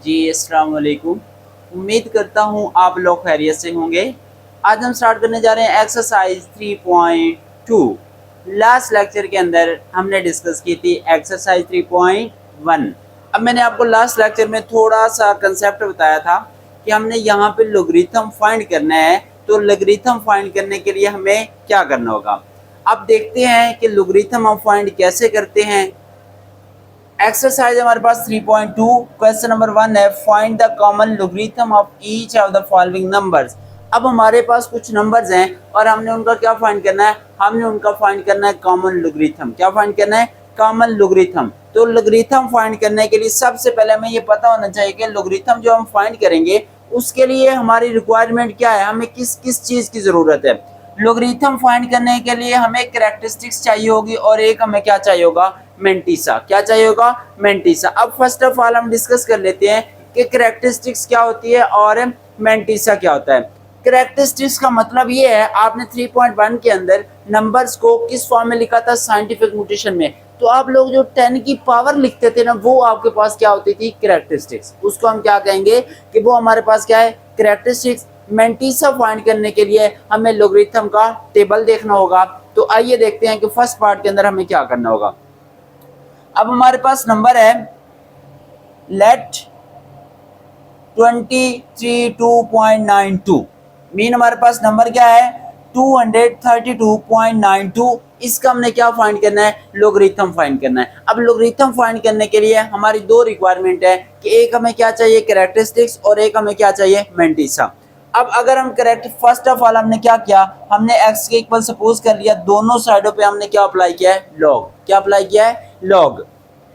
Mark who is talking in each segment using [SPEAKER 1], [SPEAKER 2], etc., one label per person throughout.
[SPEAKER 1] जी अस्सलाम वालेकुम। उम्मीद करता हूँ आप लोग खैरियत से होंगे। आज हम स्टार्ट करने जा रहे हैं एक्सरसाइज 3.2। लास्ट लेक्चर के अंदर हमने डिस्कस की थी एक्सरसाइज 3.1। अब मैंने आपको लास्ट लेक्चर में थोड़ा सा कंसेप्ट बताया था कि हमने यहाँ पे लोगरिथम फाइंड करना है। तो लोगरिथम फाइंड करने के लिए हमें क्या करना होगा, अब देखते हैं कि लोगरिथम हम फाइंड कैसे करते हैं। एक्सरसाइज हमारे पास 3.2 क्वेश्चन नंबर 1 है, find the common logarithm of each of the following numbers. अब हमारे पास कुछ नंबर्स हैं और हमने उनका क्या फाइंड करना है, हमने उनका फाइंड करना है कॉमन लोगरिथम। क्या फाइंड करना है, कॉमन लोगरिथम। तो लोगरिथम फाइंड करने के लिए सबसे पहले हमें ये पता होना चाहिए कि लोगरिथम जो हम फाइंड करेंगे उसके लिए हमारी रिक्वायरमेंट क्या है, हमें किस किस चीज़ की ज़रूरत है। लोगरिथम फाइंड करने के लिए हमें कैरेक्टरिस्टिक्स चाहिए होगी और एक हमें क्या चाहिए होगा, मेंटिसा। क्या चाहिए होगा, मेंटिसा। अब फर्स्ट ऑफ ऑल हम डिस्कस कर लेते हैं कि कैरेक्टरिस्टिक्स क्या होती है और मेंटिसा क्या होता है। कैरेक्टरिस्टिक्स का मतलब ये है, आपने 3.1 के अंदर नंबर्स को किस फॉर्म में लिखा था, साइंटिफिक नोटेशन में। तो आप लोग जो 10 की पावर लिखते थे ना, वो आपके पास क्या होती थी, कैरेक्टरिस्टिक्स। उसको हम क्या कहेंगे कि वो हमारे पास क्या है, कैरेक्टरिस्टिक्स। मेंटिसा फाइंड करने के लिए हमें लोगरिथम का टेबल देखना होगा। तो आइए देखते हैं कि फर्स्ट पार्ट के अंदर हमें क्या करना होगा। अब हमारे पास नंबर है लेट 232.92। मीन हमारे पास नंबर क्या है, 232.92। इसका हमने क्या फाइंड करना है, लोगरिथम फाइंड करना है। अब लोगरिथम फाइंड करने के लिए हमारी दो रिक्वायरमेंट है कि एक हमें क्या चाहिए, कैरेक्टरिस्टिक्स, और एक हमें क्या चाहिए, मेंटिसा। अब अगर हम करेक्ट, फर्स्ट ऑफ ऑल हमने क्या किया, हमने x के इक्वल सपोज कर लिया, दोनों साइडों पे हमने क्या अप्लाई किया है, लॉग। क्या अप्लाई किया है, लॉग।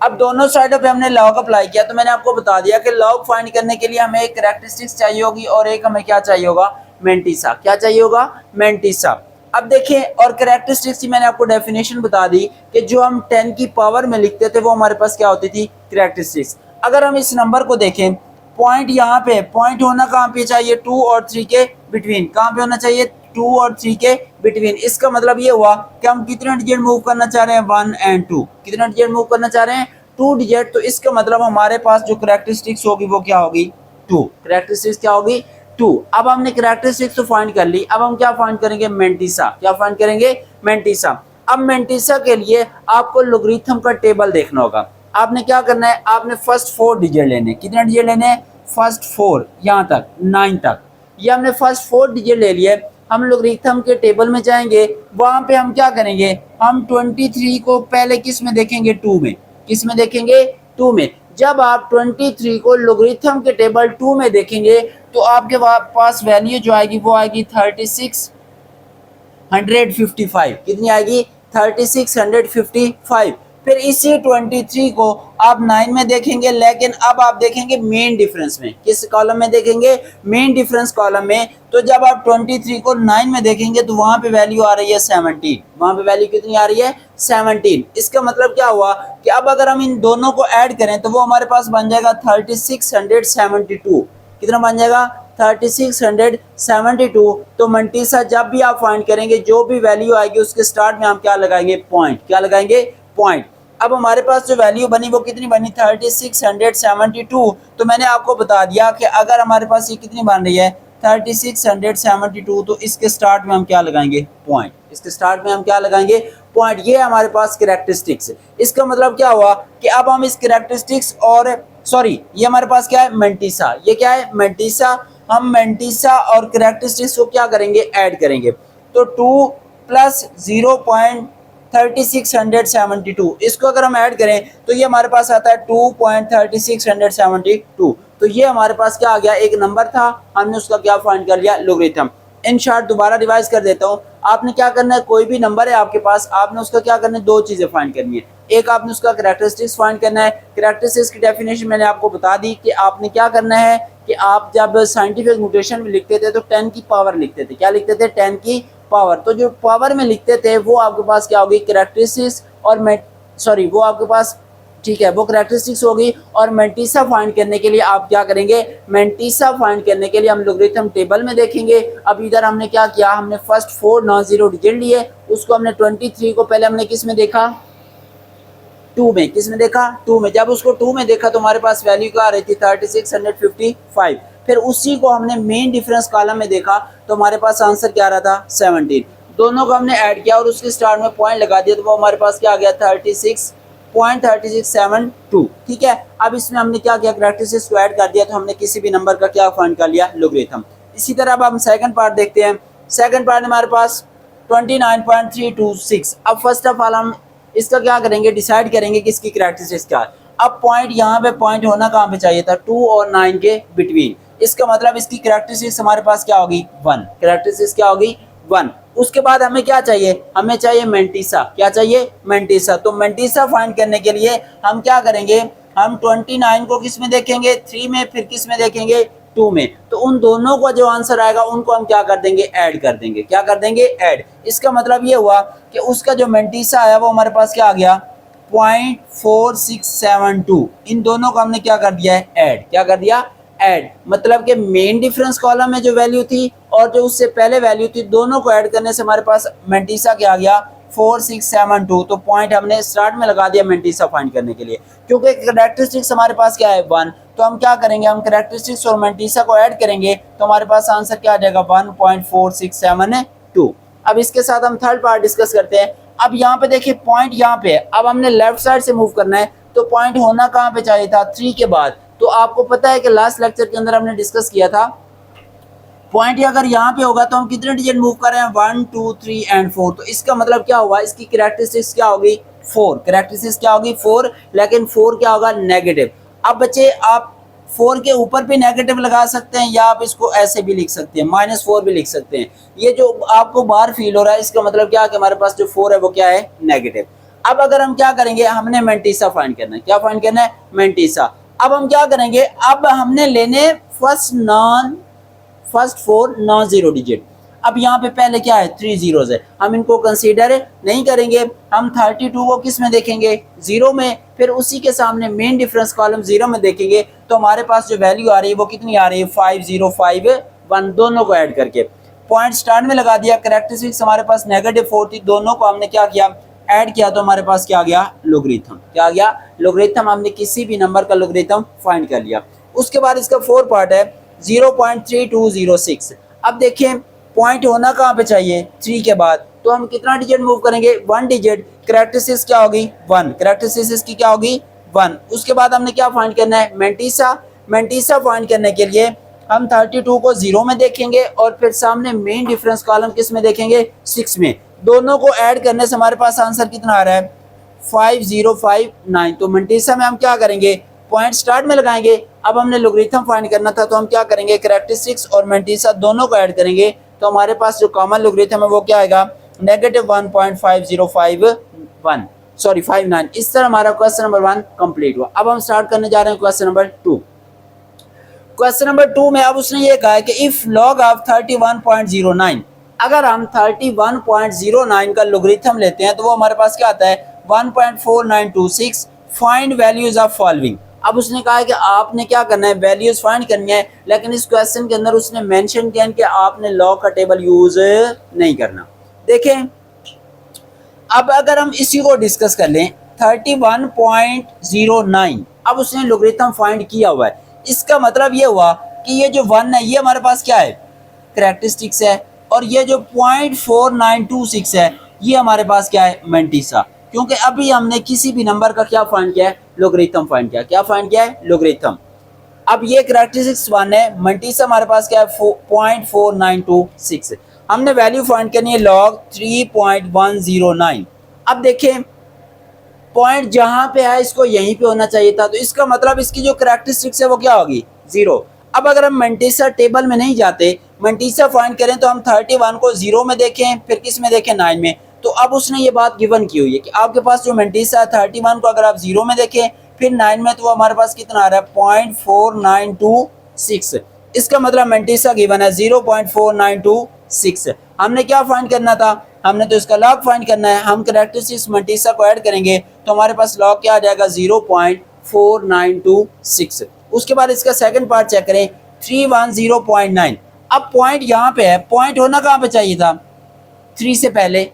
[SPEAKER 1] अब दोनों साइडों पे हमने लॉग अप्लाई किया तो मैंने आपको बता दिया कि लॉग फाइंड करने के लिए हमें एक कैरेक्टरिस्टिक्स चाहिए होगी और एक हमें क्या चाहिए होगा, मेंटिसा। क्या चाहिए होगा, मेंटिसा। अब देखें, और कैरेक्टरिस्टिक्स की मैंने आपको डेफिनेशन बता दी कि जो हम 10 की पावर में लिखते थे वो हमारे पास क्या होती थी, कैरेक्टरिस्टिक्स। अगर हम इस नंबर को देखें, पॉइंट यहाँ पे, पॉइंट होना कहाँ पे चाहिए, 2 और 3 के बिटवीन। कहाँ पे होना चाहिए, 2 और 3 के बिटवीन। इसका मतलब ये हुआ कि हम कितने डिजिट मूव करना चाह रहे हैं, 1 और 2। कितने डिजिट मूव करना चाह रहे हैं, 2 डिजिट। तो इसका मतलब हमारे पास जो कैरेक्टरिस्टिक्स होगी वो क्या होगी, 2। कैरेक्टरिस्टिक्स क्या होगी, 2। अब हमने कैरेक्टरिस्टिक्स तो फाइंड कर ली, अब हम क्या फाइंड करेंगे, मेंटिसा। क्या फाइंड करेंगे, मेंटिसा। अब मेंटिसा के लिए आपको लोगरिथम का टेबल देखना होगा। आपने क्या करना है, आपने फर्स्ट 4 डिजिट लेने। कितने डिजिट लेने हैं, फर्स्ट 4, यहाँ तक 9 तक। ये हमने फर्स्ट 4 डिजिट ले लिए। हम लोगरिथम के टेबल में जाएंगे, वहां पे हम क्या करेंगे, हम 23 को पहले किस में देखेंगे, 2 में। किस में देखेंगे, 2 में। जब आप 23 को लोगरिथम के टेबल 2 में देखेंगे तो आपके पास वैल्यू जो आएगी वो आएगी 3655। कितनी आएगी, 3655। फिर इसी 23 को आप 9 में देखेंगे, लेकिन अब आप देखेंगे मेन डिफरेंस में। किस कॉलम में देखेंगे, मेन डिफरेंस कॉलम में। तो जब आप 23 को 9 में देखेंगे तो वहां पे वैल्यू आ रही है 17। वहां पे वैल्यू कितनी आ रही है, 17। इसका मतलब क्या हुआ कि अब अगर हम इन दोनों को ऐड करें तो वो हमारे पास बन जाएगा 3672। कितना बन जाएगा, 3672। तो मेंटिसा जब भी आप फाइंड करेंगे, जो भी वैल्यू आएगी उसके स्टार्ट में हम क्या लगाएंगे, पॉइंट। क्या लगाएंगे, पॉइंट। अब हमारे पास जो वैल्यू बनी वो कितनी बनी, 3672। तो मैंने आपको बता दिया कि अगर हमारे पास ये कितनी बन रही है, 3672, तो इसके स्टार्ट में हम क्या लगाएंगे, पॉइंट। इसके स्टार्ट में हम क्या लगाएंगे, पॉइंट। ये हमारे पास कैरेक्टरिस्टिक्स। इसका मतलब क्या हुआ कि अब हम इस कैरेक्टरिस्टिक्स और सॉरी, ये हमारे पास क्या है, मेंटिसा। ये क्या है, मेंटिसा। हम मेंटिसा और कैरेक्टरिस्टिक्स को क्या करेंगे, ऐड करेंगे। तो 2 प्लस 0.3672, इसको अगर हम ऐड करें तो ये हमारे पास आता है 2.3672। तो ये हमारे पास क्या आ गया, एक नंबर था, हमने उसका क्या फाइंड कर लिया, लोगरिथम। इन शॉर्ट दोबारा रिवाइज कर देता हूँ। आपने क्या करना है, कोई भी नंबर है आपके पास, आपने उसका क्या करना है, दो चीजें फाइंड करनी है। एक आपने उसका कैरेक्टरिस्टिक्स फाइंड करना है। कैरेक्टरिस्टिक्स की डेफिनेशन मैंने आपको बता दी कि आपने क्या करना है कि आप जब साइंटिफिक नोटेशन में लिखते थे तो 10 की पावर लिखते थे। क्या लिखते थे, 10 की पावर। तो जो पावर में लिखते थे वो आपके पास क्या होगी, कैरेक्टरिस्टिक्स, और वो आपके पास, ठीक है, वो कैरेक्टरिस्टिक्स होगी। और मेंटिसा फाइंड करने के लिए आप क्या करेंगे, मेंटिसा फाइंड करने के लिए हम लोगरिथम टेबल में देखेंगे। अब इधर हमने क्या किया, हमने फर्स्ट 4 नॉन जीरो डिजिट लिए, उसको हमने 23 को पहले हमने किस में देखा, टू में, किस में देखा, टू में। जब उसको टू में देखा तो हमारे पास वैल्यू क्या आ रही थी 3655। फिर उसी को हमने मेन डिफरेंस कॉलम में देखा तो हमारे पास आंसर क्या आ रहा था 17। दोनों को हमने ऐड किया और उसके स्टार्ट में पॉइंट लगा दिया तो वो हमारे पास क्या आ गया 36.3672। ठीक है, अब इसमें हमने क्या किया, कैरेक्टरिस्टिक्स को ऐड कर दिया तो हमने किसी भी नंबर का क्या फाइंड कर लिया, लोगरिथम। इसी तरह अब हम सेकंड पार्ट देखते हैं। सेकंड पार्ट हमारे पास 29.326। अब फर्स्ट ऑफ ऑल हम इसका क्या करेंगे, डिसाइड करेंगे कि इसकी कैरेक्टरिस्टिक्स क्या है। अब पॉइंट यहाँ पे पॉइंट होना कहाँ पे चाहिए था, 2 और 9 के बिटवीन। इसका मतलब इसकी कैरेक्टरिस्टिक्स हमारे पास क्या होगी 1। कैरेक्टरिस्टिक्स क्या होगी 1। उसके बाद हमें क्या चाहिए, हमें चाहिए मेंटिसा। क्या चाहिए, मेंटिसा। तो मेंटिसा फाइंड करने के लिए हम क्या करेंगे, हम 29 को किस में देखेंगे 3 में, फिर किस में देखेंगे 2 में। तो उन दोनों का जो आंसर आएगा उनको हम क्या कर देंगे, ऐड कर देंगे। क्या कर देंगे, ऐड। इसका मतलब ये हुआ कि उसका जो मेंटिसा आया वो हमारे पास क्या आ गया 0.4672। इन दोनों को हमने क्या कर दिया है, ऐड। क्या कर दिया, ऐड। मतलब कि मेन डिफरेंस कॉलम में जो वैल्यू थी और जो उससे पहले वैल्यू थी, दोनों को ऐड करने से हमारे पास मेंटिसा क्या आ गया 4672। तो पॉइंट हमने स्टार्ट में लगा दिया मेंटिसा फाइंड करने के लिए। क्योंकि कैरेक्टरिस्टिक्स हमारे पास क्या है 1, तो हम क्या करेंगे, हम कैरेक्टरिस्टिक्स और मेंटिसा को ऐड करेंगे तो हमारे पास आंसर क्या आ जाएगा 1.4672। अब इसके साथ हम थर्ड पार्ट डिस्कस करते हैं। अब यहाँ पे देखिए पॉइंट यहाँ पे है, अब हमने लेफ्ट साइड से मूव करना है तो पॉइंट होना कहाँ पे चाहिए था 3 के बाद। तो आपको पता है कि लास्ट लेक्चर के अंदर हमने डिस्कस किया था पॉइंट अगर यहाँ पे होगा तो हम कितने डिजिट मूव कर रहे हैं 1 2 3 एंड 4। तो इसका मतलब क्या हुआ, इसकी कैरेक्टरिस्टिक्स क्या होगी 4। कैरेक्टरिस्टिक्स क्या होगी 4, लेकिन 4 क्या होगा नेगेटिव। अब बच्चे आप 4 के ऊपर भी नेगेटिव लगा सकते हैं या आप इसको ऐसे भी लिख सकते हैं, -4 भी लिख सकते हैं। ये जो आपको बाहर फील हो रहा है इसका मतलब क्या है कि हमारे पास जो 4 है वो क्या है नेगेटिव। अब अगर हम क्या करेंगे, हमने मेंटिसा फाइंड करना है। क्या फाइंड करना है, मेंटिसा। अब हम क्या करेंगे, अब हमने लेने फर्स्ट 4 नॉन जीरो डिजिट। अब यहाँ पे पहले क्या है 3 जीरोज है, हम इनको कंसीडर नहीं करेंगे। हम 32 को किस में देखेंगे 0 में, फिर उसी के सामने मेन डिफरेंस कॉलम 0 में देखेंगे तो हमारे पास जो वैल्यू आ रही है वो कितनी आ रही है 5051। दोनों को ऐड करके पॉइंट स्टार्ट में लगा दिया। कैरेक्टरिस्टिक्स हमारे पास -4 थी, दोनों को हमने क्या किया, ऐड किया तो हमारे पास क्या आ गया लोगरिथम। क्या आ गया लोगरिथम। हमने किसी भी नंबर का लोगरिथम फाइंड कर लिया। उसके बाद इसका 4 पार्ट है 0.3206। अब देखें पॉइंट होना कहाँ पे चाहिए 3 के बाद, तो हम कितना डिजिट मूव करेंगे 1 डिजिट। कैरेक्टरिस्टिक्स क्या होगी 1, कैरेक्टरिस्टिक्स की क्या होगी 1। उसके बाद हमने क्या फाइंड करना है मेंटिसा। मेंटिसा फाइंड करने के लिए हम 32 को 0 में देखेंगे और फिर सामने मेन डिफरेंस कॉलम किस में देखेंगे 6 में। दोनों को ऐड करने से हमारे पास आंसर कितना आ रहा है 5059। तो मेंटिसा में हम क्या करेंगे, पॉइंट स्टार्ट में लगाएंगे। अब हमने लोगरिथम फाइंड करना था तो हम क्या करेंगे, कैरेक्टरिस्टिक्स और मेंटिसा दोनों को ऐड करेंगे तो हमारे पास जो कॉमन लोगरिथम है वो क्या आएगा -1.5051 सॉरी 59। इस तरह हमारा क्वेश्चन नंबर 1 कंप्लीट हुआ। अब हम स्टार्ट करने जा रहे हैं क्वेश्चन नंबर 2। क्वेश्चन नंबर 2 में अब उसने ये कहा है कि इफ लॉग ऑफ 31.09, अगर हम 31.09 का लोगरिथम लेते हैं तो वो हमारे पास क्या आता है 1.4926। Find values of following. अब उसने कहा है कि आपने क्या करना है, वैल्यूज फाइंड करनी है, लेकिन इस क्वेश्चन के अंदर उसने मेंशन किया कि आपने लॉग का टेबल यूज नहीं करना। देखें अब अगर हम इसी को डिस्कस कर लें 31.09, अब उसने लोगरिथम फाइंड किया हुआ है। इसका मतलब ये हुआ कि ये जो 1 है ये हमारे पास क्या है कैरेक्टरिस्टिक्स है, और ये जो 0.4926 है ये हमारे पास क्या है मेंटिसा। क्योंकि अभी हमने किसी भी नंबर का क्या फाइंड किया है लोगरिथम फाइंड किया। क्या फाइंड किया है लोगरिथम। अब ये कैरेक्टरिस्टिक्स 1 है, मेंटिसा हमारे पास क्या है 0.4926। हमने वैल्यू फाइंड करनी है लॉग 3.109। अब देखें पॉइंट जहां पे है इसको यहीं पे होना चाहिए था, तो इसका मतलब इसकी जो कैरेक्टरिस्टिक्स है वो क्या होगी 0। अब अगर हम मेंटिसा टेबल में नहीं जाते, मेंटिसा फाइंड करें तो हम 31 को 0 में देखें, फिर किस में देखें 9 में। तो अब उसने ये बात गिवन की हुई है कि आपके पास जो मेंटिसा 31 को अगर आप 0 में देखें फिर 9 में, तो वो हमारे पास कितना आ रहा है 0.4926। इसका मतलब मेंटिसा गिवन है 0.4926। हमने क्या फाइंड करना था, हमने तो इसका लॉग फाइंड करना है। हम कैरेक्टरिस्टिक्स मेंटिसा को ऐड करेंगे तो हमारे पास लॉग क्या आ जाएगा 0.4926। उसके बाद इसका सेकंड पार्ट चेक करें 310.9। अब पॉइंट यहाँ पे है, पॉइंट होना कहाँ पे चाहिए था 3 से पहले,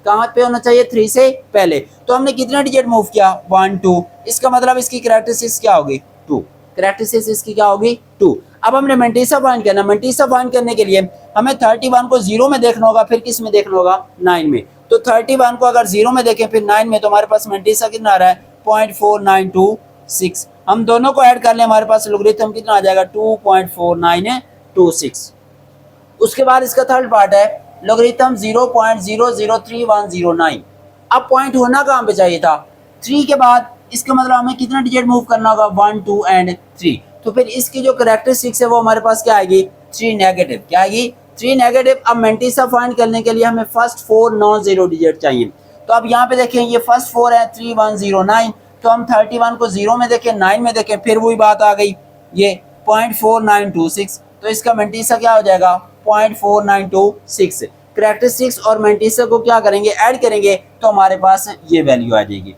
[SPEAKER 1] कहाँ पे होना चाहिए, 3 से पहले। तो हमने कितने डिजिट मूव किया, 1 2, इसका मतलब इसकी कैरेक्टरिस्टिक्स क्या होगी, 2। कैरेक्टरिस्टिक्स इसकी क्या होगी, 2। अब हमने मेंटिसा फाइंड करना। मेंटिसा फाइंड करने के लिए हमें 31 को 0 में देखना होगा, फिर किस में देखना होगा, 9 में। तो 31 को अगर 0 में देखें फिर 9 में, तो हमारे पास मेंटिसा कितना आ रहा है, 0.4926। हम दोनों को ऐड कर लें, हमारे पास लोगरिथम कितना आ जाएगा, 2.4926। उसके बाद इसका थर्ड पार्ट है लोगरिथम 0.003109। अब पॉइंट होना कहाँ पे चाहिए था, 3 के बाद। इसका मतलब हमें कितना डिजिट मूव करना होगा, 1 2 एंड 3। तो फिर इसकी जो कैरेक्टरिस्टिक्स है वो हमारे पास क्या आएगी, 3 नेगेटिव। क्या आएगी, 3 नेगेटिव। अब मेंटिसा फाइंड करने के लिए हमें फर्स्ट 4 नॉन जीरो डिजिट चाहिए। तो अब यहाँ पे देखें, ये फर्स्ट 4 है 3109। तो हम 31 को 0 में देखें, 9 में देखें, फिर वही बात आ गई, ये 0.4926। तो इसका मेंटिसा क्या हो जाएगा, 0.4926। कैरेक्टरिस्टिक्स और मेंटिसा को क्या करेंगे, ऐड करेंगे, तो हमारे पास ये वैल्यू आ जाएगी।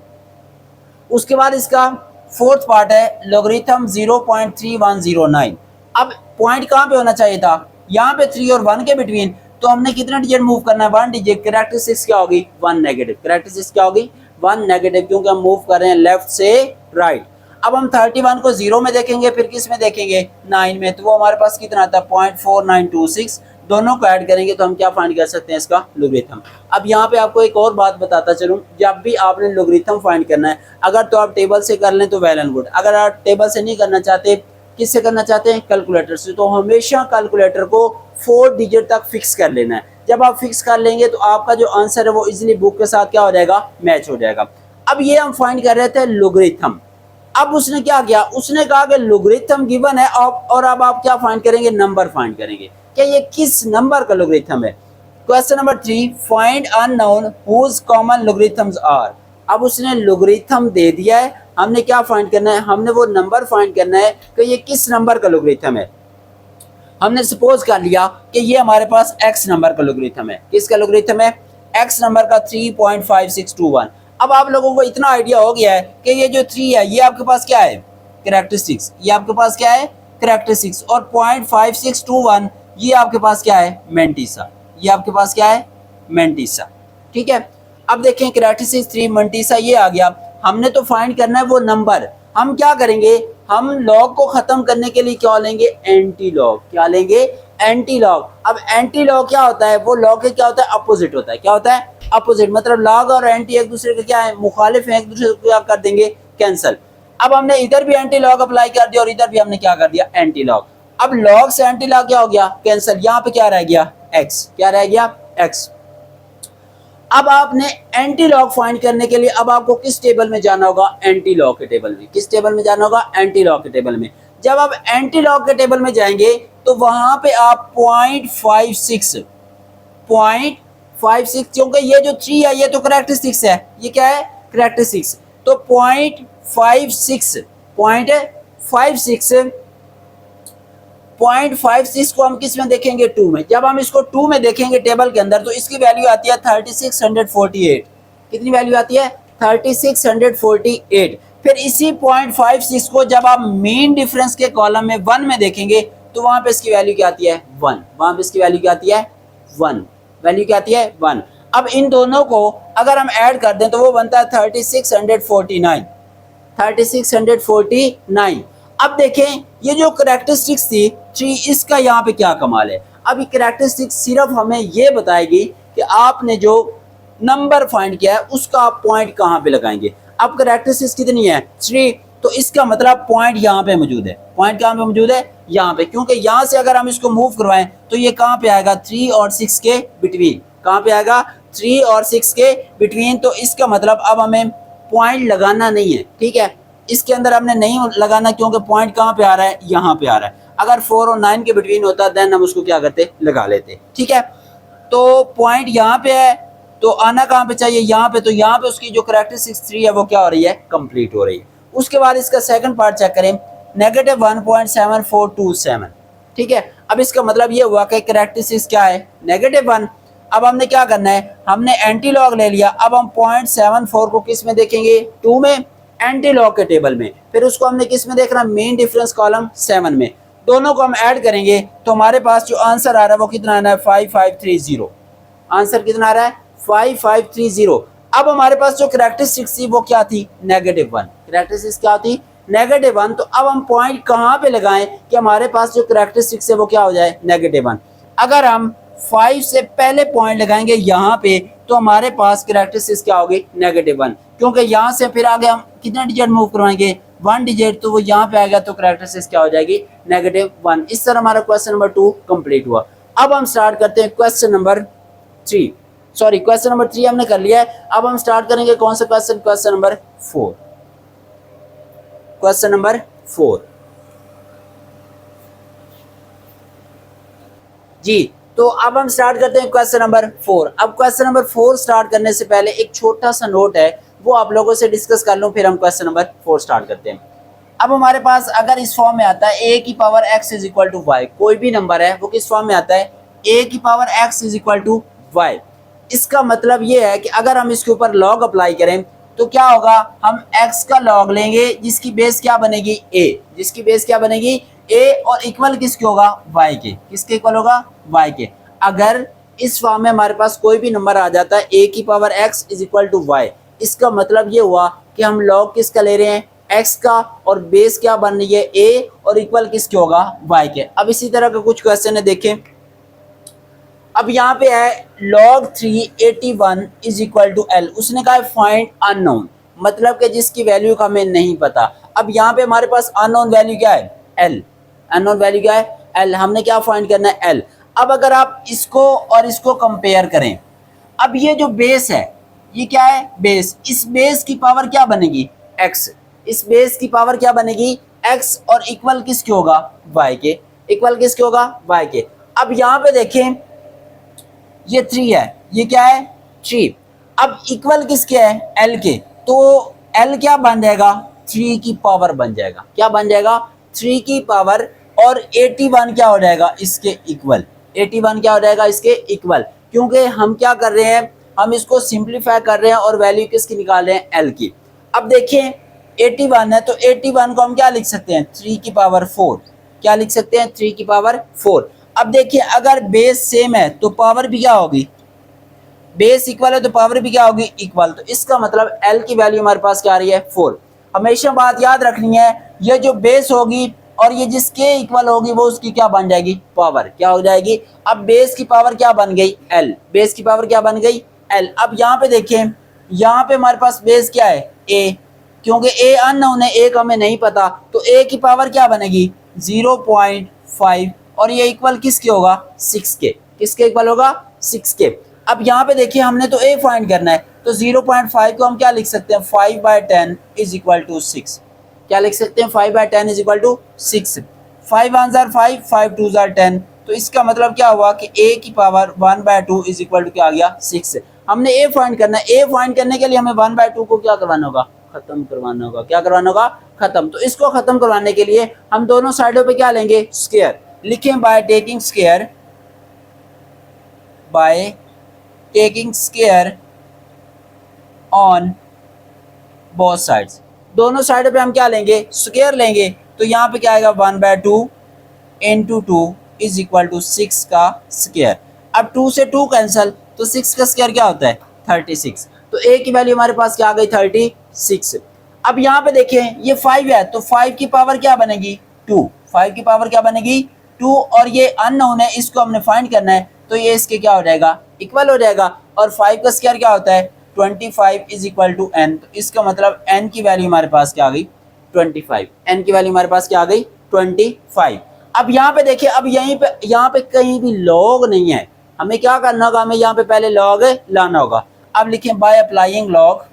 [SPEAKER 1] उसके बाद इसका फोर्थ पार्ट है लोगरिथम 0.3109। अब पॉइंट कहाँ पे होना चाहिए था, यहाँ पे 3 और 1 के बिटवीन। तो हमने कितना डिजिट मूव करना है, 1 डिजिट। कैरेक्टरिस्टिक्स क्या होगी, 1 नेगेटिव। कैरेक्टरिस्टिक्स क्या होगी, 1 नेगेटिव, क्योंकि हम मूव कर रहे हैं लेफ्ट से राइट। अब हम 31 को 0 में देखेंगे, फिर किस में देखेंगे, 9 में। तो वो हमारे पास कितना आता है, 0.4926। दोनों को ऐड करेंगे तो हम क्या फाइंड कर सकते हैं, इसका लोगरिथम। अब यहाँ पे आपको एक और बात बताता चलूँ, जब भी आपने लोगरिथम फाइंड करना है, अगर तो आप टेबल से कर लें तो वेल एंड गुड। अगर आप टेबल से नहीं करना चाहते, किससे करना चाहते हैं, कैलकुलेटर से, तो हमेशा कैलकुलेटर को 4 डिजिट तक फिक्स कर लेना है। जब आप फिक्स कर लेंगे तो आपका जो आंसर है वो इजिली बुक के साथ क्या हो जाएगा, मैच हो जाएगा। अब ये हम फाइंड कर रहे थे लोगरिथम। अब उसने क्या किया, उसने कहा कि लोगरिथम गिवन है और अब आप क्या फाइंड करेंगे, नंबर फाइंड करेंगे, कि ये किस नंबर का लोगरिथम है। Question number 3, find unknown whose common logarithms are. अब उसने लोगरिथम दे दिया है, हमने क्या फाइंड करना है, हमने वो नंबर फाइंड करना है कि ये किस नंबर का लोगरिथम है। हमने सपोज कर लिया कि ये हमारे पास x नंबर का लोगरिथम है। किसका लोगरिथम है, x नंबर का 3.5621। अब आप लोगों को इतना आइडिया हो गया है कि ये जो 3 है ये आपके पास क्या है, कैरेक्टरिस्टिक्स। ये आपके पास क्या है, कैरेक्टरिस्टिक्स। और 0.5621 ये आपके पास क्या है, मेंटिसा। ये आपके पास क्या है, मेंटिसा। ठीक है। अब देखें कैरेक्टरिस्टिक्स 3 मेंटिसा ये आ गया। हमने तो फाइंड करना है वो नंबर। हम क्या करेंगे, हम लॉग को खत्म करने के लिए क्या लेंगे, एंटी लॉग। क्या लेंगे, एंटी लॉग। अब एंटी लॉग क्या होता है, वो लॉग के क्या होता है, अपोजिट होता है। क्या होता है, अपोजिट। मतलब लॉग और एंटी एक दूसरे के क्या है, मुखालिफ है, एक दूसरे को क्या कर देंगे, कैंसिल। अब हमने इधर भी एंटी लॉग अप्लाई कर दिया और इधर भी हमने क्या कर दिया, एंटी लॉग। अब लॉग से एंटी लॉग क्या हो गया, कैंसिल। यहाँ पे क्या रह गया, एक्स। क्या रह गया, एक्स। अब आपने एंटी लॉग फाइंड करने के लिए अब आपको किस टेबल में जाना होगा, एंटी लॉग के टेबल में। किस टेबल में जाना होगा, एंटी लॉग के टेबल में। जब आप एंटी लॉग के टेबल में जाएंगे तो वहां पे आप 0.56, क्योंकि ये जो 3 है ये तो कैरेक्टरिस्टिक्स है, ये क्या है, कैरेक्टरिस्टिक्स। तो 0.56 को हम किस में देखेंगे, 2 में। जब हम इसको 2 में देखेंगे टेबल के अंदर तो इसकी वैल्यू आती है 3648। कितनी वैल्यू आती है, 3648। फिर इसी 0.56 को जब आप मेन डिफरेंस के कॉलम में 1 में देखेंगे तो वहां पे इसकी वैल्यू क्या आती है, 1। वहां पे इसकी वैल्यू क्या आती है, 1। वैल्यू क्या आती है, 1। अब इन दोनों को अगर हम ऐड कर दें तो वो बनता है 3649। अब देखें ये जो कैरेक्टरिस्टिक्स थी 3, इसका यहाँ पे क्या कमाल है। अब ये कैरेक्टरिस्टिक्स सिर्फ हमें ये बताएगी कि आपने जो नंबर फाइंड किया है उसका आप पॉइंट कहाँ पे लगाएंगे। अब कैरेक्टरिस्टिक्स कितनी है, 3, तो इसका मतलब पॉइंट यहाँ पे मौजूद है। पॉइंट कहाँ पे मौजूद है, यहाँ पे, क्योंकि यहाँ से अगर हम इसको मूव करवाएं तो ये कहाँ पे आएगा, 3 और 6 के बिटवीन। कहाँ पे आएगा, 3 और 6 के बिटवीन। तो इसका मतलब अब हमें पॉइंट लगाना नहीं है, ठीक है। इसके अंदर हमने नहीं लगाना, क्योंकि पॉइंट कहाँ पे आ रहा है, यहाँ पे आ रहा है। अगर 4 और 9 के बिटवीन होता देन हम उसको क्या करते, लगा लेते, ठीक है। तो पॉइंट यहाँ पे है तो आना कहाँ पे चाहिए, यहाँ पे। तो यहाँ पे उसकी जो कैरेक्टरिस्टिक्स 3 है वो क्या हो रही है, कंप्लीट हो रही है। उसके बाद इसका सेकंड पार्ट चेक करें, -1.7427। ठीक है। अब इसका मतलब ये हुआ कि कैरेक्टरिस्टिक्स क्या है, -1। अब हमने क्या करना है, हमने एंटी लॉग ले लिया। अब हम 0.74 को किस में देखेंगे, 2 में, एंटी लॉग के टेबल में। फिर उसको हमने किस में देखना, मेन डिफरेंस कॉलम 7 में। दोनों को हम ऐड करेंगे तो हमारे पास जो आंसर आ रहा है वो कितना आ रहा है, 5530। आंसर कितना आ रहा है, 5530। अब हमारे पास जो कैरेक्टरिस्टिक्स थी वो क्या थी, -1। कैरेक्टरिस्टिक्स क्या थी, -1। तो अब हम पॉइंट कहाँ पे लगाएं कि हमारे पास जो कैरेक्टरिस्टिक्स है वो क्या हो जाए, -1। अगर हम 5 से पहले पॉइंट लगाएंगे यहाँ पे तो हमारे पास कैरेक्टरिस्टिक्स क्या होगी, -1, क्योंकि यहाँ से फिर आगे हम कितने डिजिट मूव करवाएंगे, 1 डिजिट, तो वो यहाँ पे आएगा तो कैरेक्टरिस्टिक्स क्या हो जाएगी, -1। इस तरह हमारा क्वेश्चन नंबर 2 कंप्लीट हुआ। अब हम स्टार्ट करते हैं question number 3, sorry question number 3 हमने कर लिया है। अब हम स्टार्ट करेंगे कौन सा question, question number 4। Question number 4 जी, तो अब हम स्टार्ट करते हैं क्वेश्चन नंबर 4। अब क्वेश्चन नंबर 4 स्टार्ट करने से पहले एक छोटा सा नोट है, वो आप लोगों से डिस्कस कर लूं, फिर हम क्वेश्चन नंबर 4 स्टार्ट करते हैं। अब हमारे पास अगर इस फॉर्म में आता है a की power x is equal to Y, कोई भी नंबर है वो किस फॉर्म में आता है, a की power x is equal to Y. इसका मतलब ये है कि अगर हम इसके ऊपर लॉग अप्लाई करें तो क्या होगा, हम x का लॉग लेंगे जिसकी बेस क्या बनेगी, a, जिसकी बेस क्या बनेगी a, और इक्वल किसके होगा, y के, किसके इक्वल होगा, y के। अगर इस फॉर्म में हमारे पास कोई भी नंबर आ जाता है a की power x is equal to Y, इसका मतलब ये हुआ कि हम लॉग किसका ले रहे हैं, x का, और बेस क्या बन रही है a, और इक्वल किसके होगा, y के। अब इसी तरह का कुछ क्वेश्चन है, देखें। अब यहाँ पे है log 381 is equal to l, उसने कहा है फाइंड अननोन, मतलब कि जिसकी वैल्यू का हमें नहीं पता। अब यहाँ पे हमारे पास अननोन वैल्यू क्या है, l, अननोन वैल्यू क्या है, l, हमने क्या फाइंड करना है, l। अब अगर आप इसको और इसको कंपेयर करें, अब ये जो बेस है ये क्या है, बेस, इस बेस की पावर क्या बनेगी, x, इस बेस की पावर क्या बनेगी, x, और इक्वल किसके होगा, y के, इक्वल किसके होगा, y के। अब यहाँ पे देखें ये 3 है, ये क्या है 3, अब इक्वल किसके है, l के, तो l क्या बन जाएगा, 3 की पावर बन जाएगा, क्या बन जाएगा, 3 की पावर, और 81 क्या हो जाएगा इसके इक्वल, 81 क्या हो जाएगा इसके इक्वल, क्योंकि हम क्या कर रहे हैं, हम इसको सिंप्लीफाई कर रहे हैं और वैल्यू किसकी निकाल रहे हैं, l की। अब देखिए 81 है तो 81 को हम क्या लिख सकते हैं, 3 की पावर 4, क्या लिख सकते हैं, 3 की पावर 4। अब देखिए अगर बेस सेम है तो पावर भी क्या होगी, बेस इक्वल है तो पावर भी क्या होगी, इक्वल। तो इसका मतलब l की वैल्यू हमारे पास क्या आ रही है, 4। हमेशा बात याद रखनी है, ये जो बेस होगी और ये जिसके इक्वल होगी वो उसकी क्या बन जाएगी, पावर क्या हो जाएगी। अब बेस की पावर क्या बन गई, l, बेस की पावर क्या बन गई, l। अब यहाँ पे देखें, यहाँ पे हमारे पास बेस क्या है, a, क्योंकि a अननोन है, a का हमें नहीं पता, तो a की पावर क्या बनेगी 0.5, और ये इक्वल किसके होगा, 6 के, किसके इक्वल होगा, 6 के। अब यहाँ पे देखिए हमने तो a फाइंड करना है, तो 0.5 को हम क्या लिख सकते हैं, 5/10 इज इक्वल टू 6, क्या लिख सकते हैं, 5/10 इज इक्वल टू 6। 5 1 जार 5, 5 2 जार 10, तो इसका मतलब क्या हुआ कि a की पावर 1/2 इज इक्वल टू क्या आ गया, 6। हमने a फाइंड करना है, a फाइंड करने के लिए हमें 1/2 को क्या करवाना होगा, खत्म करवाना होगा, क्या करवाना होगा, खत्म। तो इसको खत्म करवाने के लिए हम दोनों साइडों पे क्या लेंगे, स्क्वायर, लिखें by taking square, by taking square on both sides, दोनों साइडों पे हम क्या लेंगे, स्क्वायर लेंगे। तो यहाँ पे क्या आएगा 1/2 इंटू 2 इज इक्वल टू 6 का स्क्वायर। अब 2 से 2 कैंसिल, तो 6 का स्क्वायर क्या होता है, 36। तो a की वैल्यू हमारे पास क्या आ गई, 36। अब यहाँ पे देखें ये 5 है, तो 5 की पावर क्या बनेगी 2, 5 की पावर क्या बनेगी 2, और ये अननोन है, इसको हमने फाइंड करना है, तो ये इसके क्या हो जाएगा, इक्वल हो जाएगा। और 5 का स्क्वायर क्या होता है 25 इज इक्वल टू n, तो इसका मतलब n की वैल्यू हमारे पास क्या आ गई 25, n की वैल्यू हमारे पास क्या आ गई 25। अब यहाँ पे देखिए, अब यहाँ पे कहीं भी लॉग नहीं है, हमें क्या करना होगा, हमें यहाँ पे पहले लॉग लाना होगा। अब लिखें by applying log,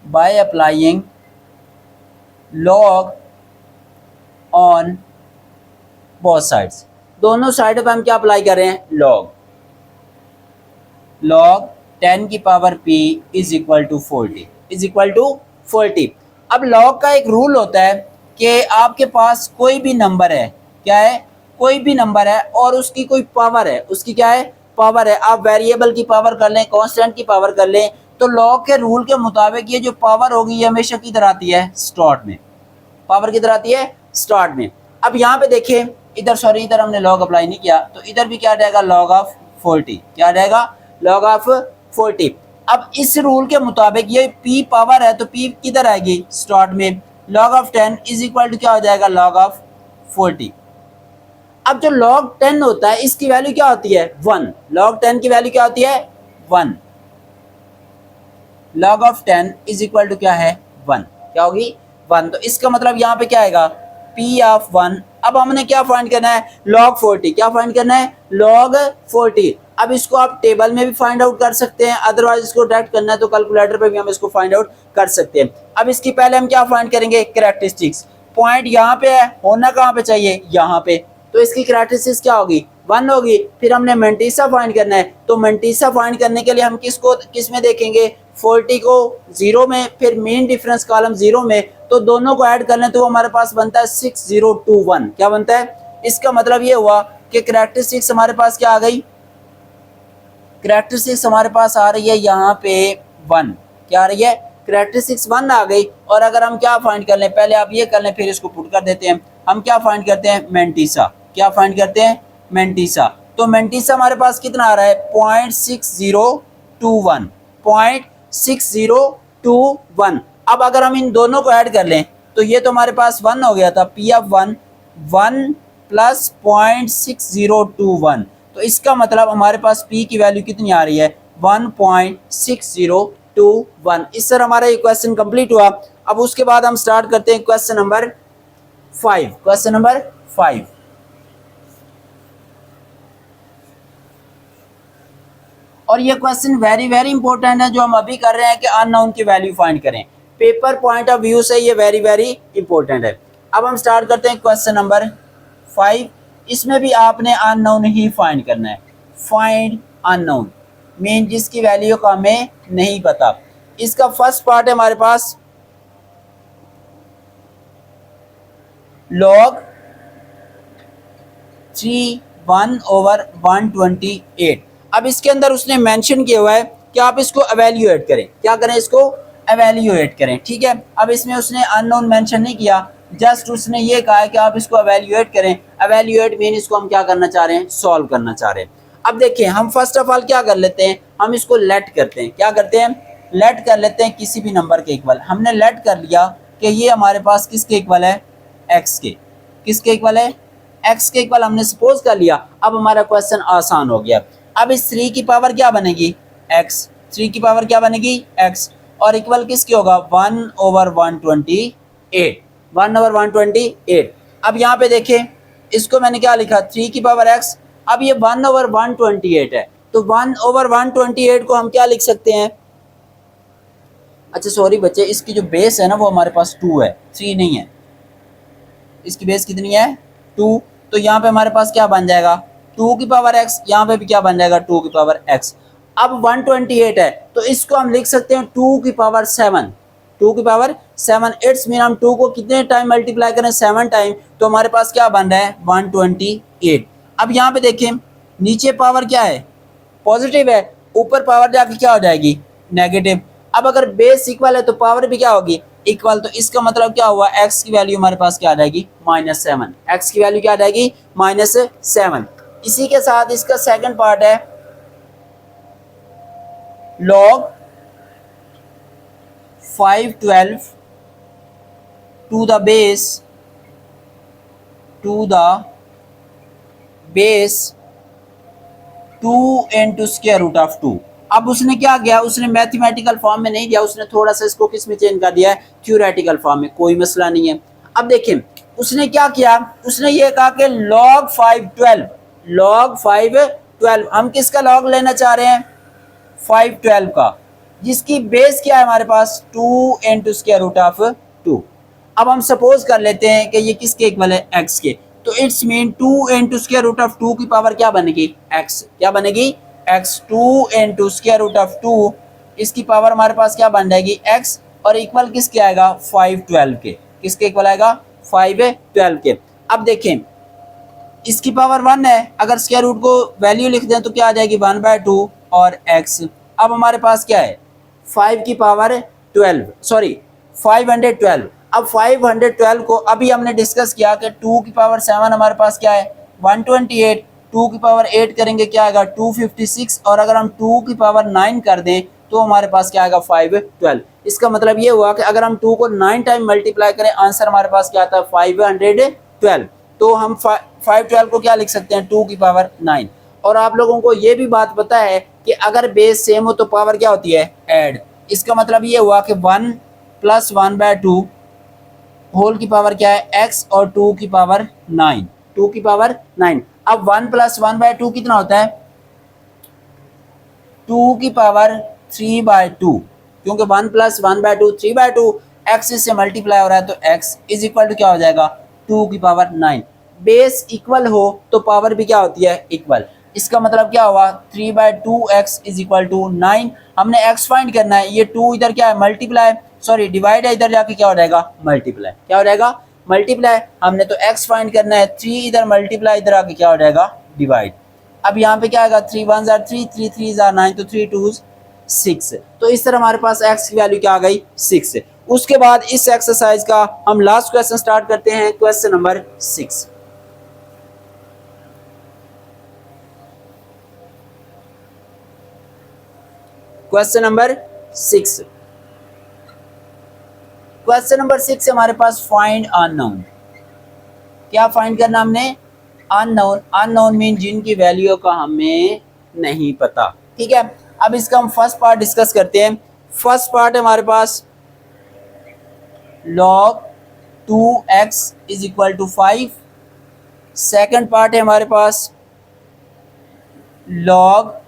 [SPEAKER 1] by applying log on both sides, दोनों साइडों पे हम क्या अप्लाई कर रहे हैं, लॉग, लॉग 10 की power p is equal to 40, is equal to 40। अब लॉग का एक रूल होता है कि आपके पास कोई भी नंबर है, क्या है, कोई भी नंबर है और उसकी कोई पावर है, उसकी क्या है, पावर है। आप वेरिएबल की पावर कर लें, कांस्टेंट की पावर कर लें, तो लॉग के रूल के मुताबिक ये जो पावर होगी ये हमेशा किधर आती है, स्टार्ट में, पावर किधर आती है, स्टार्ट में। अब यहाँ पे देखिए इधर, सॉरी इधर हमने लॉग अप्लाई नहीं किया, तो इधर भी क्या आ जाएगा, लॉग ऑफ 40, क्या आ जाएगा, log ऑफ 40। अब इस रूल के मुताबिक ये p पावर है तो p किधर आएगी स्टार्ट में, log of 10 is equal to क्या हो जाएगा log ऑफ 40। अब जो log 10 होता है इसकी वैल्यू क्या होती है 1, log 10 की वैल्यू क्या होती है 1, log of 10 is equal to क्या है 1, क्या होगी 1। तो इसका मतलब यहाँ पे क्या आएगा p ऑफ 1। अब हमने क्या फाइंड करना है log 40, क्या फाइंड करना है log 40। अब इसको आप टेबल में भी फाइंड आउट कर सकते हैं, अदरवाइज इसको डायरेक्ट करना है तो कैलकुलेटर पे भी हम इसको फाइंड आउट कर सकते हैं। अब इसकी पहले हम क्या फाइंड करेंगे कैरेक्टरिस्टिक्स, पॉइंट यहाँ पे है, होना कहाँ पे चाहिए यहाँ पे, तो इसकी कैरेक्टरिस्टिक्स क्या होगी 1 होगी। फिर हमने मैंटिसा फाइंड करना है, तो मैंटिसा फाइंड करने के लिए हम किस में देखेंगे 40 को 0 में, फिर मेन डिफरेंस कॉलम 0 में, तो दोनों को ऐड कर लें तो हमारे पास बनता है 6021। क्या बनता है, इसका मतलब ये हुआ कि कैरेक्टरिस्टिक्स हमारे पास क्या आ गई, कैरेक्टरिस्टिक्स हमारे पास आ रही है यहाँ पे 1, क्या आ रही है कैरेक्टरिस्टिक्स 1 आ गई। और अगर हम क्या फाइंड कर लें, पहले आप ये कर लें फिर इसको पुट कर देते हैं, हम क्या फाइंड करते हैं मैंटिसा, क्या फाइंड करते हैं मैंटिसा। तो मैंटिसा हमारे पास कितना आ रहा है 0.6021, 0.6021। अब अगर हम इन दोनों को ऐड कर लें तो ये तो हमारे पास 1 हो गया था, p ऑफ 1 1 प्लस 0.6021, तो इसका मतलब हमारे पास p की वैल्यू कितनी आ रही है 1.6021। इस तरह हमारा ये क्वेश्चन कंप्लीट हुआ। अब उसके बाद हम स्टार्ट करते हैं क्वेश्चन नंबर 5। क्वेश्चन नंबर 5, और ये क्वेश्चन वेरी इंपॉर्टेंट है जो हम अभी कर रहे हैं कि अननोन की वैल्यू फाइंड करें। पेपर पॉइंट ऑफ व्यू से ये वेरी इंपॉर्टेंट है। अब हम स्टार्ट करते हैं क्वेश्चन नंबर 5। इसमें भी आपने अननोन ही फाइंड करना है, फाइंड अननोन मीन जिसकी वैल्यू का हमें नहीं पता। इसका फर्स्ट पार्ट है हमारे पास log 3/1/128। अब इसके अंदर उसने मेंशन किया हुआ है कि आप इसको एवेल्यूएट करें, क्या करें इसको एवेल्यूएट करें, ठीक है। अब इसमें उसने अननोन मेंशन नहीं किया, जस्ट उसने ये कहा है कि आप इसको एवेल्यूएट करें। एवेल्यूएट मीन इसको हम क्या करना चाह रहे हैं सॉल्व करना चाह रहे हैं। अब देखिए हम फर्स्ट ऑफ ऑल क्या कर लेते हैं, हम इसको लेट करते हैं, क्या करते हैं लेट कर लेते हैं किसी भी नंबर के इक्वल। हमने लेट कर लिया कि ये हमारे पास किसके इक्वल है x के, किसके इक्वल है x के इक्वल हमने सपोज कर लिया। अब हमारा क्वेश्चन आसान हो गया। अब इस 3 की पावर क्या बनेगी x, 3 की पावर क्या बनेगी x, और इक्वल किसके होगा 1/128, 1/128। अब यहाँ पे देखें इसको मैंने क्या लिखा 3 की पावर x, अब ये 1/128 है, तो 1/128 को हम क्या लिख सकते हैं, अच्छा सॉरी बच्चे, इसकी जो बेस है ना वो हमारे पास 2 है, 3 नहीं है, इसकी बेस कितनी है 2। तो यहाँ पे हमारे पास क्या बन जाएगा 2 की पावर x, यहाँ पे भी क्या बन जाएगा 2 की पावर x। अब 128 है तो इसको हम लिख सकते हैं 2 की पावर 7, 2 की पावर 7। इट्स मीन हम 2 को कितने टाइम मल्टीप्लाई करें 7 टाइम, तो हमारे पास क्या बन रहा है 128। अब यहाँ पे देखें नीचे पावर क्या है पॉजिटिव है, ऊपर पावर जाके क्या हो जाएगी नेगेटिव। अब अगर बेस इक्वल है तो पावर भी क्या होगी इक्वल, तो इसका मतलब क्या हुआ x की वैल्यू हमारे पास क्या आ जाएगी -7, x की वैल्यू क्या आ जाएगी -7। इसी के साथ इसका सेकंड पार्ट है log 512 to the base 2 into square root of 2। अब उसने क्या किया, उसने मैथमेटिकल फॉर्म में नहीं दिया, उसने थोड़ा सा इसको किस में चेंज कर दिया है थ्योरेटिकल फॉर्म में, कोई मसला नहीं है। अब देखें उसने क्या किया, उसने ये कहा कि log 512 हम किसका लॉग लेना चाह रहे हैं 512 का, जिसकी बेस क्या है हमारे पास 2 into square root of 2। अब हम सपोज कर लेते हैं कि ये किसके इक्वल है x के, तो it's mean 2 into square root of 2 की पावर क्या बनेगी x, क्या बनेगी x, 2 into square root of 2 इसकी पावर हमारे पास क्या बन जाएगी x, और इक्वल किसके आएगा 512 के, किसके इक्वल आएगा 512 के। अब देखें इसकी पावर 1 है, अगर स्क्वायर रूट को वैल्यू लिख दें तो क्या आ जाएगी 1/2 और x। अब हमारे पास क्या है 5 की पावर 12 सॉरी 512। अब 512 को अभी हमने डिस्कस किया कि 2 की पावर 7 हमारे पास क्या है 128, 2 की पावर 8 करेंगे क्या आएगा 256, और अगर हम 2 की पावर 9 कर दें तो हमारे पास क्या आएगा 512। इसका मतलब ये हुआ कि अगर हम 2 को 9 टाइम मल्टीप्लाई करें आंसर हमारे पास क्या आता है 512। तो हम 512 को क्या लिख सकते हैं 2 की पावर 9। और आप लोगों को ये भी बात पता है कि अगर बेस सेम हो तो पावर क्या होती है ऐड। इसका मतलब ये हुआ कि 1 + 1/2 होल की पावर क्या है x, और 2 की पावर 9, 2 की पावर 9। अब 1 + 1/2 कितना होता है 2 की पावर 3/2, क्योंकि 1 + 1/2 3/2, x इससे मल्टीप्लाई हो रहा है तो x इज इक्वल टू क्या हो जाएगा 2 की पावर 9। बेस इक्वल हो तो पावर भी क्या होती है इक्वल। इसका मतलब क्या हुआ 3/2x इज इक्वल टू 9। हमने x फाइंड करना है, ये 2 इधर क्या है मल्टीप्लाई, सॉरी डिवाइड है, इधर जाके क्या हो जाएगा मल्टीप्लाई, क्या हो जाएगा मल्टीप्लाई। हमने तो x फाइंड करना है, 3 इधर मल्टीप्लाई, इधर आके क्या हो जाएगा डिवाइड। अब यहाँ पे क्या आएगा 3 1 = 3, 3 3 = 9, तो 3 2 6। तो इस तरह हमारे पास x की वैल्यू क्या आ गई 6। उसके बाद इस एक्सरसाइज का हम लास्ट क्वेश्चन स्टार्ट करते हैं, question number 6। Question number 6, question number 6 हमारे पास फाइंड अननोन। क्या फाइंड करना हमने अननोन। अननोन मीन जिनकी वैल्यू का हमें नहीं पता। ठीक है, अब इसका हम फर्स्ट पार्ट डिस्कस करते हैं। फर्स्ट पार्ट है हमारे पास log 2x is equal to 5। Second part है हमारे पास log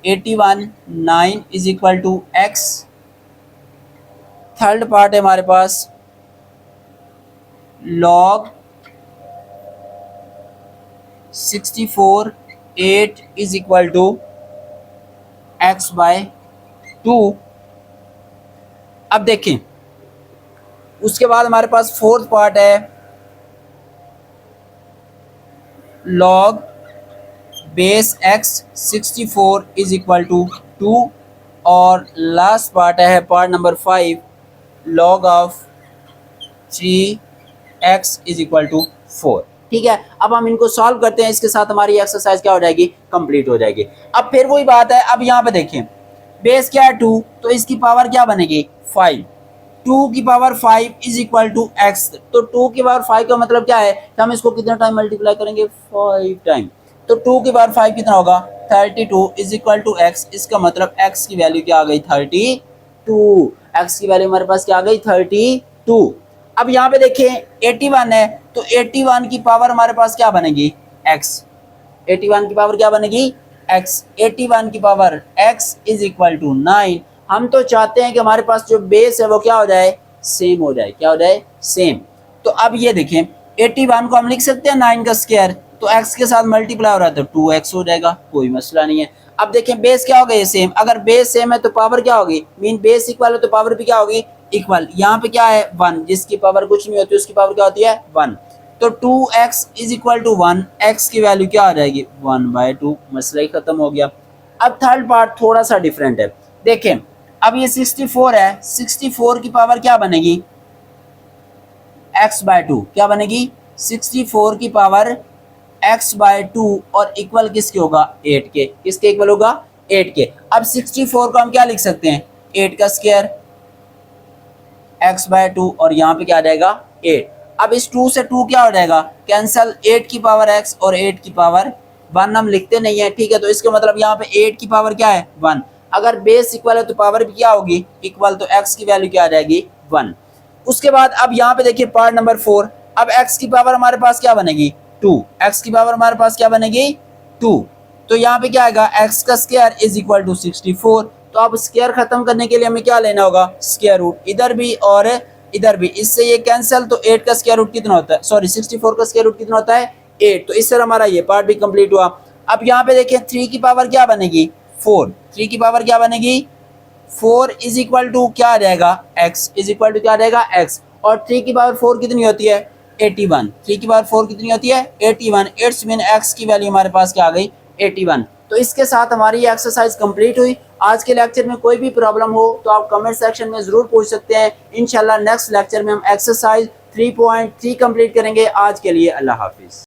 [SPEAKER 1] 81 9 is equal to x। Third part है हमारे पास log 64 8 is equal to x/2। अब देखें उसके बाद हमारे पास फोर्थ पार्ट है log base x 64 is equal to 2, और लास्ट पार्ट है part number 5 log of 3x is equal to 4। ठीक है, अब हम इनको सॉल्व करते हैं, इसके साथ हमारी एक्सरसाइज क्या हो जाएगी कंप्लीट हो जाएगी। अब फिर वही बात है, अब यहाँ पे देखें बेस क्या है 2, तो इसकी पावर क्या बनेगी 5। 2 की power 5 is equal to x, तो 2 की पावर 5 का मतलब क्या है कि हम इसको कितना टाइम मल्टीप्लाई करेंगे 5 टाइम, तो 2 की पावर 5 कितना होगा 32 इज इक्वल टू x। इसका मतलब x की वैल्यू क्या आ गई 32, x की वैल्यू हमारे पास क्या आ गई 32। अब यहाँ पे देखें 81 है, तो 81 की पावर हमारे पास क्या बनेगी x, 81 की पावर क्या बनेगी x, 81 की power x is equal to 9। हम तो चाहते हैं कि हमारे पास जो बेस है वो क्या हो जाए सेम हो जाए, क्या हो जाए सेम। तो अब ये देखें 81 को हम लिख सकते हैं 9 का स्क्वायर, तो x के साथ मल्टीप्लाई हो रहा है तो 2x हो जाएगा, कोई मसला नहीं है। अब देखें बेस क्या हो गया सेम, अगर बेस सेम है तो पावर क्या होगी, मीन बेस इक्वल है तो पावर भी क्या होगी इक्वल। यहाँ पे क्या है 1, जिसकी पावर कुछ नहीं होती उसकी पावर क्या होती है 1, तो 2x is equal to 1, x की वैल्यू क्या आ जाएगी 1/2, मसला ही खत्म हो गया। अब थर्ड पार्ट थोड़ा सा डिफरेंट है, देखें अब ये 64 है, 64 की पावर क्या बनेगी x/2, क्या बनेगी 64 की पावर x/2, और इक्वल किसके होगा 8 के, किसके इक्वल होगा 8 के। अब 64 को हम क्या लिख सकते हैं 8 का स्क्वायर x/2, और यहाँ पे क्या आ जाएगा 8। अब इस 2 से 2 क्या हो जाएगा कैंसल, 8 की पावर x और 8 की पावर 1 हम लिखते नहीं है। ठीक है, तो इसका मतलब यहाँ पे 8 की पावर क्या है 1, अगर बेस इक्वल है तो पावर भी क्या होगी इक्वल, तो x की वैल्यू क्या आ जाएगी 1। उसके बाद अब यहाँ पे देखिए पार्ट नंबर 4, अब x की पावर हमारे पास क्या बनेगी 2, x की पावर हमारे पास क्या बनेगी 2, तो यहाँ पे क्या आएगा x का स्क्वायर इज इक्वल टू 64। तो अब स्क्वायर खत्म करने के लिए हमें क्या लेना होगा स्क्वायर रूट, इधर भी और इधर भी, इससे ये कैंसिल, तो 8 का स्क्वायर रूट कितना होता है, सॉरी 64 का स्क्वायर रूट कितना होता है 8। तो इस तरह हमारा ये पार्ट भी कंप्लीट हुआ। अब यहाँ पे देखें 3 की पावर क्या बनेगी 4, 3 की पावर क्या बनेगी 4 इज इक्वल टू क्या आ जाएगा x इज इक्वल टू क्या आ जाएगा x, और 3 की पावर 4 कितनी होती है 81, 3 की पावर 4 कितनी होती है 81, इट्स मीन x की वैल्यू हमारे पास क्या आ गई 81। तो इसके साथ हमारी ये एक्सरसाइज कंप्लीट हुई। आज के लेक्चर में कोई भी प्रॉब्लम हो तो आप कमेंट सेक्शन में ज़रूर पूछ सकते हैं। इंशाल्लाह नेक्स्ट लेक्चर में हम एक्सरसाइज 3.3 कंप्लीट करेंगे। आज के लिए अल्लाह हाफिज़।